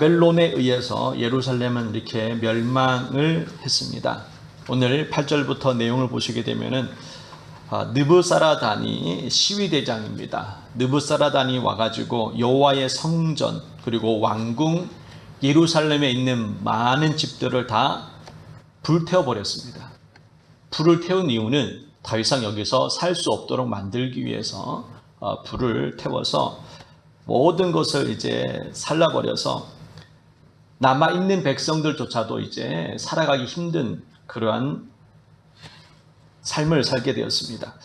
바벨론에 의해서 예루살렘은 이렇게 멸망을 했습니다. 오늘 8절부터 내용을 보시게 되면은 느부사라단이 시위대장입니다. 느부사라단이 와가지고 여호와의 성전 그리고 왕궁 예루살렘에 있는 많은 집들을 다 불태워버렸습니다. 불을 태운 이유는 더 이상 여기서 살 수 없도록 만들기 위해서 불을 태워서 모든 것을 이제 살라버려서 남아있는 백성들조차도 이제 살아가기 힘든 그러한 삶을 살게 되었습니다.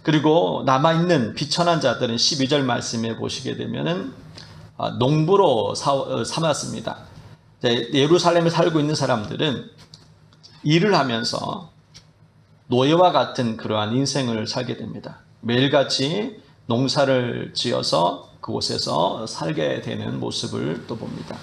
그리고 남아있는 비천한 자들은 12절 말씀에 보시게 되면은 농부로 삼았습니다. 예루살렘에 살고 있는 사람들은 일을 하면서 노예와 같은 그러한 인생을 살게 됩니다. 매일같이 농사를 지어서 그곳에서 살게 되는 모습을 또 봅니다.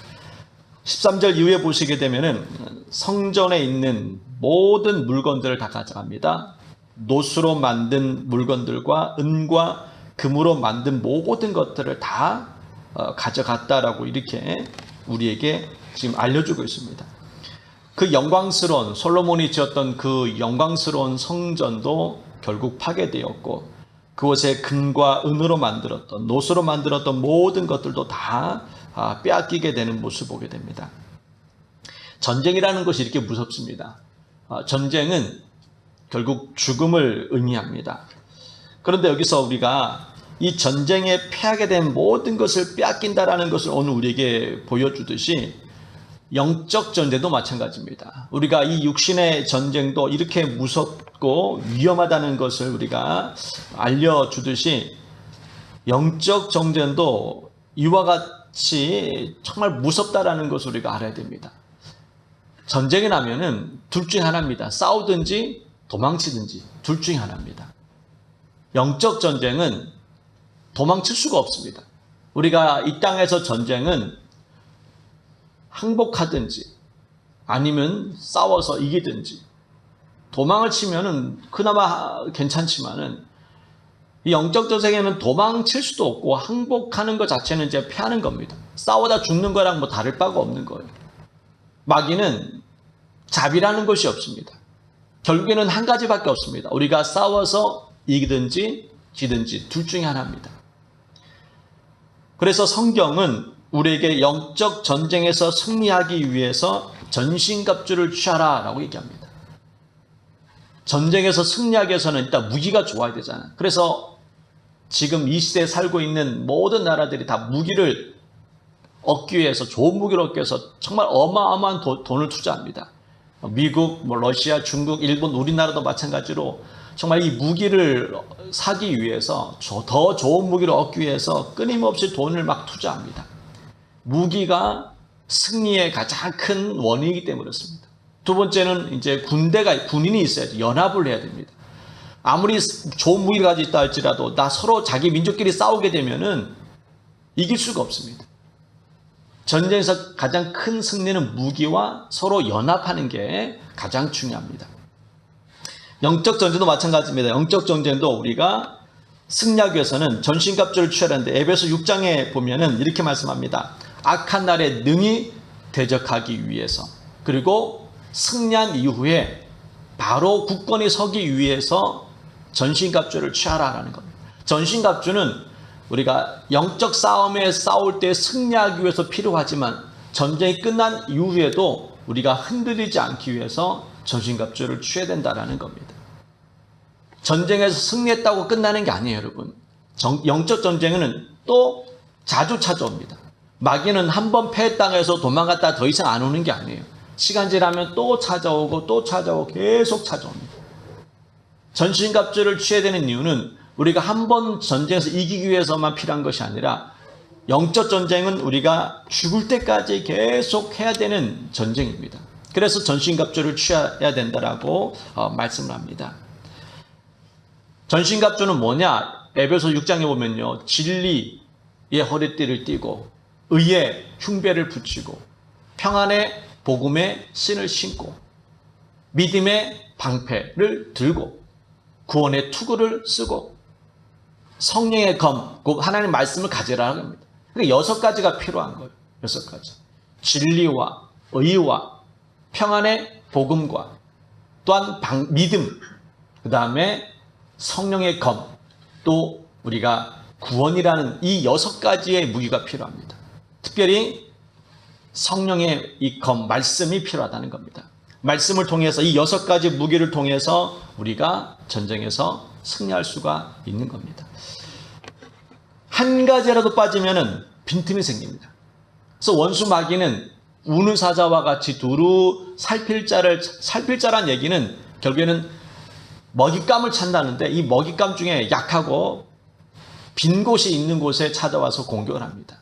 13절 이후에 보시게 되면은 성전에 있는 모든 물건들을 다 가져갑니다. 노수로 만든 물건들과 은과 금으로 만든 모든 것들을 다 가져갔다라고 이렇게 우리에게 지금 알려주고 있습니다. 그 영광스러운 솔로몬이 지었던 그 영광스러운 성전도 결국 파괴되었고 그곳에 금과 은으로 만들었던 노수로 만들었던 모든 것들도 다 빼앗기게 되는 모습을 보게 됩니다. 전쟁이라는 것이 이렇게 무섭습니다. 전쟁은 결국 죽음을 의미합니다. 그런데 여기서 우리가 이 전쟁에 패하게 된 모든 것을 빼앗긴다라는 것을 오늘 우리에게 보여주듯이 영적 전쟁도 마찬가지입니다. 우리가 이 육신의 전쟁도 이렇게 무섭고 위험하다는 것을 우리가 알려주듯이 영적 전쟁도 이와 같이 정말 무섭다라는 것을 우리가 알아야 됩니다. 전쟁이 나면은 둘 중 하나입니다. 싸우든지 도망치든지 둘 중 하나입니다. 영적 전쟁은 도망칠 수가 없습니다. 우리가 이 땅에서 전쟁은 항복하든지 아니면 싸워서 이기든지 도망을 치면은 그나마 괜찮지만은 이 영적 전쟁에는 도망칠 수도 없고 항복하는 것 자체는 이제 패하는 겁니다. 싸우다 죽는 거랑 뭐 다를 바가 없는 거예요. 마귀는 자비라는 것이 없습니다. 결국에는 한 가지밖에 없습니다. 우리가 싸워서 이기든지 지든지 둘 중에 하나입니다. 그래서 성경은 우리에게 영적 전쟁에서 승리하기 위해서 전신갑주를 취하라 라고 얘기합니다. 전쟁에서 승리하기 위해서는 일단 무기가 좋아야 되잖아요. 그래서 지금 이 시대에 살고 있는 모든 나라들이 다 무기를 얻기 위해서 좋은 무기를 얻기 위해서 정말 어마어마한 돈을 투자합니다. 미국, 러시아, 중국, 일본, 우리나라도 마찬가지로 정말 이 무기를 사기 위해서 더 좋은 무기를 얻기 위해서 끊임없이 돈을 막 투자합니다. 무기가 승리의 가장 큰 원인이기 때문에 그렇습니다. 두 번째는 이제 군인이 있어야죠. 연합을 해야 됩니다. 아무리 좋은 무기를 가지고 있다 할지라도 서로 자기 민족끼리 싸우게 되면은 이길 수가 없습니다. 전쟁에서 가장 큰 승리는 무기와 서로 연합하는 게 가장 중요합니다. 영적 전쟁도 마찬가지입니다. 영적 전쟁도 우리가 승리하기 위해서는 전신갑주를 취해야 하는데 에베소 6장에 보면은 이렇게 말씀합니다. 악한 날에 능히 대적하기 위해서 그리고 승리한 이후에 바로 굳건히 서기 위해서 전신갑주를 취하라라는 겁니다. 전신갑주는 우리가 영적 싸움에 싸울 때 승리하기 위해서 필요하지만 전쟁이 끝난 이후에도 우리가 흔들리지 않기 위해서 전신갑주를 취해야 된다는 겁니다. 전쟁에서 승리했다고 끝나는 게 아니에요, 여러분. 영적 전쟁은 또 자주 찾아옵니다. 마귀는 한 번 패당해서 도망갔다 더 이상 안 오는 게 아니에요. 시간 지나면 또 찾아오고 또 찾아오고 계속 찾아옵니다. 전신갑주를 취해야 되는 이유는 우리가 한 번 전쟁에서 이기기 위해서만 필요한 것이 아니라 영적 전쟁은 우리가 죽을 때까지 계속 해야 되는 전쟁입니다. 그래서 전신갑주를 취해야 된다라고 말씀을 합니다. 전신갑주는 뭐냐? 에베소 6장에 보면요. 진리의 허리띠를 띠고 의의 흉배를 붙이고 평안의 복음의 신을 신고 믿음의 방패를 들고 구원의 투구를 쓰고 성령의 검, 곧 하나님의 말씀을 가지라는 겁니다. 그러니까 6가지가 필요한 거예요. 6가지. 진리와 의와 평안의 복음과 또한 믿음, 그 다음에 성령의 검, 또 우리가 구원이라는 이 6가지의 무기가 필요합니다. 특별히 성령의 이 검, 말씀이 필요하다는 겁니다. 말씀을 통해서 이 6가지 무기를 통해서 우리가 전쟁에서 승리할 수가 있는 겁니다. 한 가지라도 빠지면은 빈틈이 생깁니다. 그래서 원수 마귀는 우는 사자와 같이 두루 살필 자란 얘기는 결국에는 먹잇감을 찾는다는데, 이 먹잇감 중에 약하고 빈 곳이 있는 곳에 찾아와서 공격을 합니다.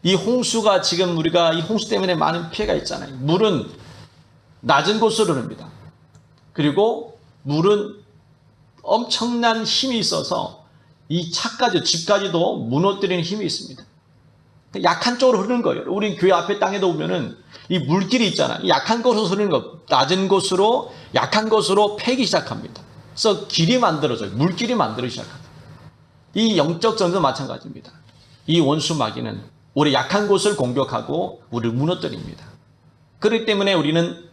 이 홍수가 지금 우리가 이 홍수 때문에 많은 피해가 있잖아요. 물은 낮은 곳으로 흐릅니다. 그리고 물은 엄청난 힘이 있어서 이 차까지, 집까지도 무너뜨리는 힘이 있습니다. 약한 쪽으로 흐르는 거예요. 우리 교회 앞에 땅에도 보면은 이 물길이 있잖아요. 약한 곳으로 흐르는 거, 낮은 곳으로, 약한 곳으로 패기 시작합니다. 그래서 길이 만들어져요. 물길이 만들어지기 시작합니다. 이 영적 전도 마찬가지입니다. 이 원수 마귀는 우리 약한 곳을 공격하고 우리를 무너뜨립니다. 그렇기 때문에 우리는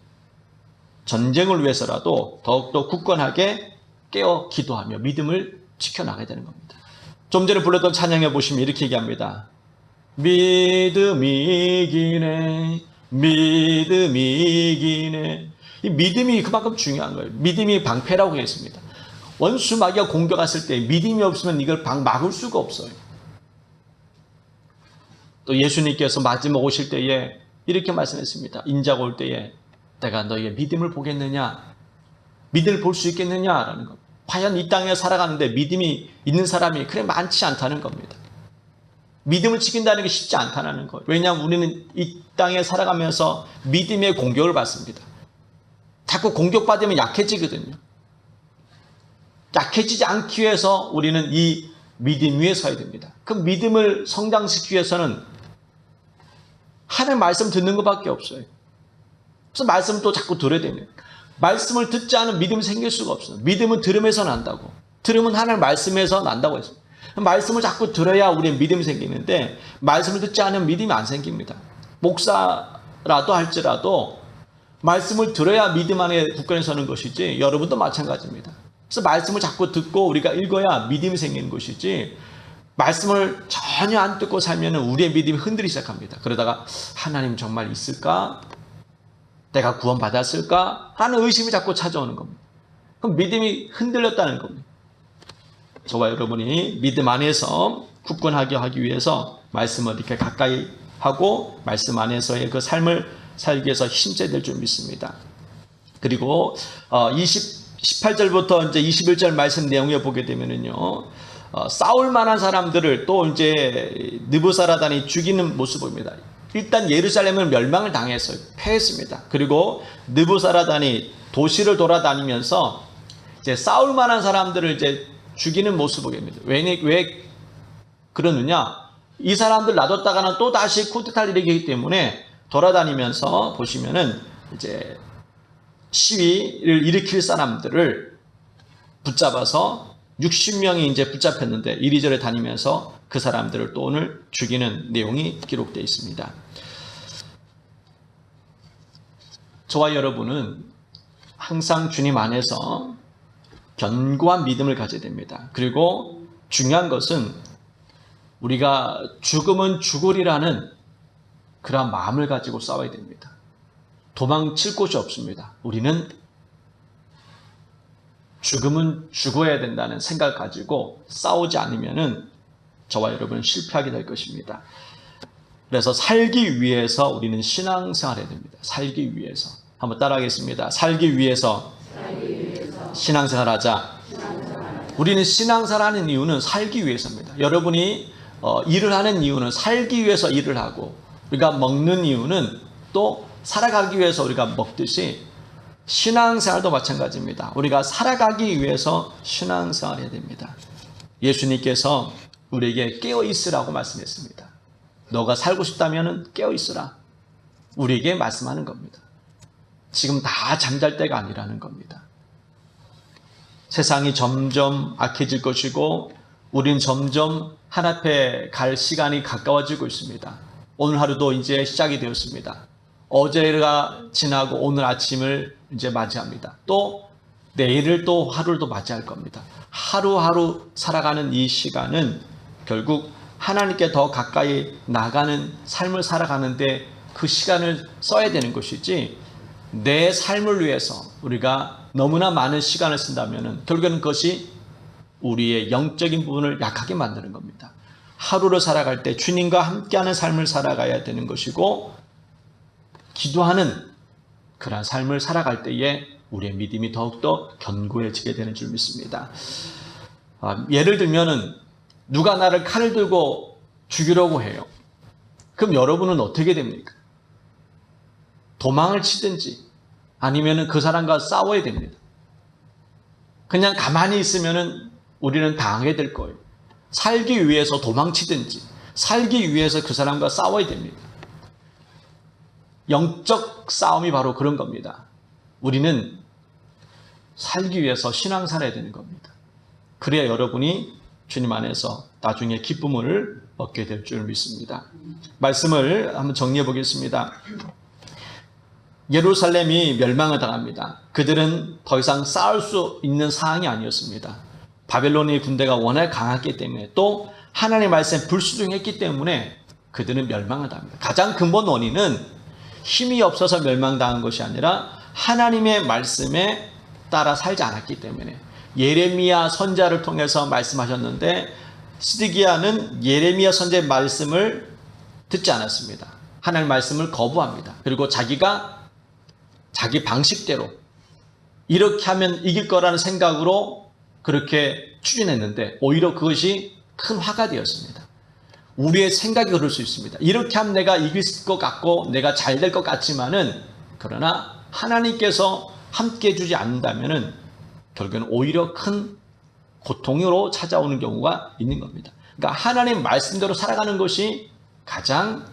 전쟁을 위해서라도 더욱더 굳건하게 깨어 기도하며 믿음을 지켜나가야 되는 겁니다. 좀 전에 불렀던 찬양에 보시면 이렇게 얘기합니다. 믿음이 이기네, 믿음이 이기네. 이 믿음이 그만큼 중요한 거예요. 믿음이 방패라고 했습니다. 원수 마귀가 공격했을 때 믿음이 없으면 이걸 막을 수가 없어요. 또 예수님께서 마지막 오실 때에 이렇게 말씀했습니다. 인자가 올 때에 내가 너희의 믿음을 보겠느냐, 믿음을 볼 수 있겠느냐라는 것. 과연 이 땅에 살아가는데 믿음이 있는 사람이 그래 많지 않다는 겁니다. 믿음을 지킨다는 게 쉽지 않다는 거예요. 왜냐하면 우리는 이 땅에 살아가면서 믿음의 공격을 받습니다. 자꾸 공격받으면 약해지거든요. 약해지지 않기 위해서 우리는 이 믿음 위에 서야 됩니다. 그 믿음을 성장시키기 위해서는 하나님 말씀 듣는 것밖에 없어요. 그래서 말씀을 또 자꾸 들어야 됩니다. 말씀을 듣지 않으면 믿음이 생길 수가 없어요. 믿음은 들음에서 난다고. 들음은 하나님 말씀에서 난다고 했습니다. 말씀을 자꾸 들어야 우리의 믿음이 생기는데, 말씀을 듣지 않으면 믿음이 안 생깁니다. 목사라도 할지라도 말씀을 들어야 믿음 안에 굳건히 서는 것이지, 여러분도 마찬가지입니다. 그래서 말씀을 자꾸 듣고 우리가 읽어야 믿음이 생기는 것이지, 말씀을 전혀 안 듣고 살면 우리의 믿음이 흔들리기 시작합니다. 그러다가 하나님 정말 있을까? 내가 구원받았을까? 하는 의심이 자꾸 찾아오는 겁니다. 그럼 믿음이 흔들렸다는 겁니다. 저와 여러분이 믿음 안에서 굳건하게 하기 위해서 말씀을 이렇게 가까이 하고 말씀 안에서의 그 삶을 살기 위해서 힘써야 될 줄 믿습니다. 그리고 18절부터 이제 21절 말씀 내용에 보게 되면은요, 싸울 만한 사람들을 또 이제 느부사라단이 죽이는 모습입니다. 일단 예루살렘을 멸망을 당했어요. 패했습니다. 그리고 느부사라단이 도시를 돌아다니면서 이제 싸울 만한 사람들을 이제 죽이는 모습을 보입니다. 왜 그러느냐? 이 사람들 놔뒀다가는 또 다시 쿠데타를 일으키기 때문에 돌아다니면서 보시면은 이제 시위를 일으킬 사람들을 붙잡아서 60명이 이제 붙잡혔는데 이리저리 다니면서 그 사람들을 또 오늘 죽이는 내용이 기록되어 있습니다. 저와 여러분은 항상 주님 안에서 견고한 믿음을 가져야 됩니다. 그리고 중요한 것은 우리가 죽으면 죽으리라는 그런 마음을 가지고 싸워야 됩니다. 도망칠 곳이 없습니다. 우리는 죽으면 죽어야 된다는 생각을 가지고 싸우지 않으면은 저와 여러분은 실패하게 될 것입니다. 그래서 살기 위해서 우리는 신앙생활을 해야 됩니다. 살기 위해서. 한번 따라하겠습니다. 살기 위해서 신앙생활하자. 우리는 신앙생활하는 이유는 살기 위해서입니다. 여러분이 일을 하는 이유는 살기 위해서 일을 하고, 우리가 먹는 이유는 또 살아가기 위해서 우리가 먹듯이 신앙생활도 마찬가지입니다. 우리가 살아가기 위해서 신앙생활을 해야 됩니다. 예수님께서 우리에게 깨어있으라고 말씀했습니다. 너가 살고 싶다면 깨어있으라. 우리에게 말씀하는 겁니다. 지금 다 잠잘 때가 아니라는 겁니다. 세상이 점점 악해질 것이고 우리는 점점 하나님께 갈 시간이 가까워지고 있습니다. 오늘 하루도 이제 시작이 되었습니다. 어제가 지나고 오늘 아침을 이제 맞이합니다. 또 내일을 또 하루를 또 맞이할 겁니다. 하루하루 살아가는 이 시간은 결국 하나님께 더 가까이 나가는 삶을 살아가는데 그 시간을 써야 되는 것이지, 내 삶을 위해서 우리가 너무나 많은 시간을 쓴다면 결국에는 그것이 우리의 영적인 부분을 약하게 만드는 겁니다. 하루를 살아갈 때 주님과 함께하는 삶을 살아가야 되는 것이고, 기도하는 그런 삶을 살아갈 때에 우리의 믿음이 더욱더 견고해지게 되는 줄 믿습니다. 예를 들면은 누가 나를 칼을 들고 죽이려고 해요. 그럼 여러분은 어떻게 됩니까? 도망을 치든지 아니면은 그 사람과 싸워야 됩니다. 그냥 가만히 있으면은 우리는 당하게 될 거예요. 살기 위해서 도망치든지 살기 위해서 그 사람과 싸워야 됩니다. 영적 싸움이 바로 그런 겁니다. 우리는 살기 위해서 신앙생활 해야 되는 겁니다. 그래야 여러분이 주님 안에서 나중에 기쁨을 얻게 될 줄 믿습니다. 말씀을 한번 정리해 보겠습니다. 예루살렘이 멸망을 당합니다. 그들은 더 이상 싸울 수 있는 상황이 아니었습니다. 바벨론의 군대가 워낙 강했기 때문에, 또 하나님의 말씀에 불순종했기 때문에 그들은 멸망을 당합니다. 가장 근본 원인은 힘이 없어서 멸망당한 것이 아니라 하나님의 말씀에 따라 살지 않았기 때문에, 예레미야 선지자를 통해서 말씀하셨는데 시드기야는 예레미야 선지자의 말씀을 듣지 않았습니다. 하나님의 말씀을 거부합니다. 그리고 자기가 자기 방식대로 이렇게 하면 이길 거라는 생각으로 그렇게 추진했는데 오히려 그것이 큰 화가 되었습니다. 우리의 생각이 그럴 수 있습니다. 이렇게 하면 내가 이길 것 같고 내가 잘 될 것 같지만은, 그러나 하나님께서 함께 해주지 않는다면은 결국에는 오히려 큰 고통으로 찾아오는 경우가 있는 겁니다. 그러니까 하나님 말씀대로 살아가는 것이 가장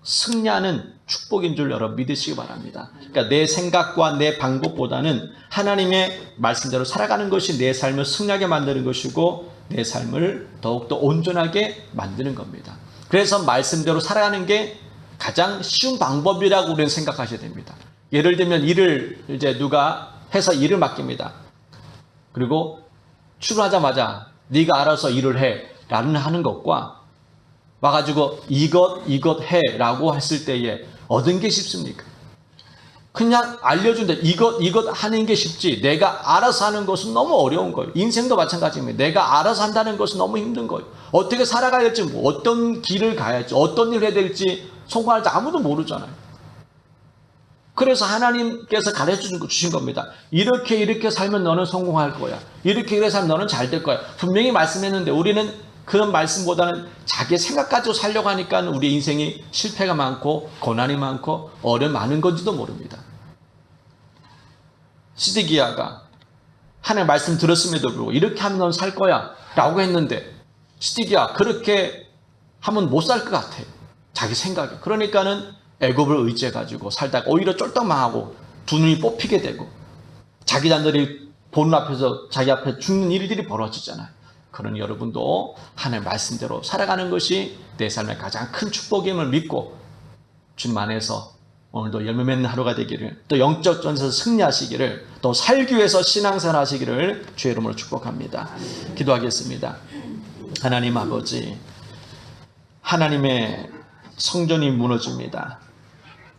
승리하는 축복인 줄 여러분 믿으시기 바랍니다. 그러니까 내 생각과 내 방법보다는 하나님의 말씀대로 살아가는 것이 내 삶을 승리하게 만드는 것이고 내 삶을 더욱더 온전하게 만드는 겁니다. 그래서 말씀대로 살아가는 게 가장 쉬운 방법이라고 우리는 생각하셔야 됩니다. 예를 들면 일을 이제 누가 해서 일을 맡깁니다. 그리고 출근하자마자 네가 알아서 일을 해 라는 하는 것과 와가지고 이것 해 라고 했을 때에 얻은 게 쉽습니까? 그냥 알려준다. 이것 하는 게 쉽지, 내가 알아서 하는 것은 너무 어려운 거예요. 인생도 마찬가지입니다. 내가 알아서 한다는 것은 너무 힘든 거예요. 어떻게 살아가야 될지, 어떤 길을 가야지, 어떤 일을 해야 될지 성공할지 아무도 모르잖아요. 그래서 하나님께서 가르쳐 주신 겁니다. 이렇게 살면 너는 성공할 거야. 이렇게 살면 너는 잘 될 거야. 분명히 말씀했는데 우리는 그런 말씀보다는 자기 생각 가지고 살려고 하니까 우리 인생이 실패가 많고 고난이 많고 어려움이 많은 건지도 모릅니다. 시드기야가 하나님 말씀 들었음에도 불구하고 이렇게 하면 넌 살 거야 라고 했는데, 시드기야 그렇게 하면 못 살 것 같아, 자기 생각에. 그러니까는 애굽을 의지해가지고 살다가 오히려 쫄딱 망하고 두 눈이 뽑히게 되고 자기 자녀들이 보는 앞에서 자기 앞에 죽는 일들이 벌어지잖아요. 그러니 여러분도 하나님의 말씀대로 살아가는 것이 내 삶의 가장 큰 축복임을 믿고 주님 안에서 오늘도 열매 맺는 하루가 되기를, 또 영적 전에서 승리하시기를, 또 살기 위해서 신앙생활 하시기를 주의 이름으로 축복합니다. 기도하겠습니다. 하나님 아버지, 하나님의 성전이 무너집니다.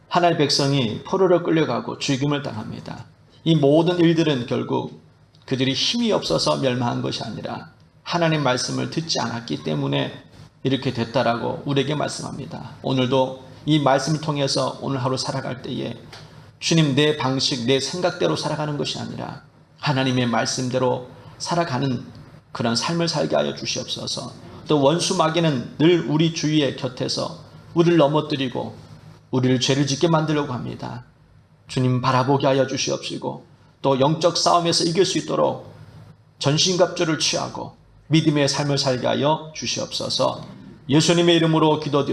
하나님의 백성이 포로로 끌려가고 죽임을 당합니다. 이 모든 일들은 결국 그들이 힘이 없어서 멸망한 것이 아니라 하나님 말씀을 듣지 않았기 때문에 이렇게 됐다라고 우리에게 말씀합니다. 오늘도 이 말씀을 통해서 오늘 하루 살아갈 때에 주님, 내 방식, 내 생각대로 살아가는 것이 아니라 하나님의 말씀대로 살아가는 그런 삶을 살게 하여 주시옵소서. 또 원수 마귀는 늘 우리 주위의 곁에서 우리를 넘어뜨리고 우리를 죄를 짓게 만들려고 합니다. 주님 바라보게 하여 주시옵시고, 또 영적 싸움에서 이길 수 있도록 전신갑주를 취하고 믿음의 삶을 살게 하여 주시옵소서. 예수님의 이름으로 기도드립니다.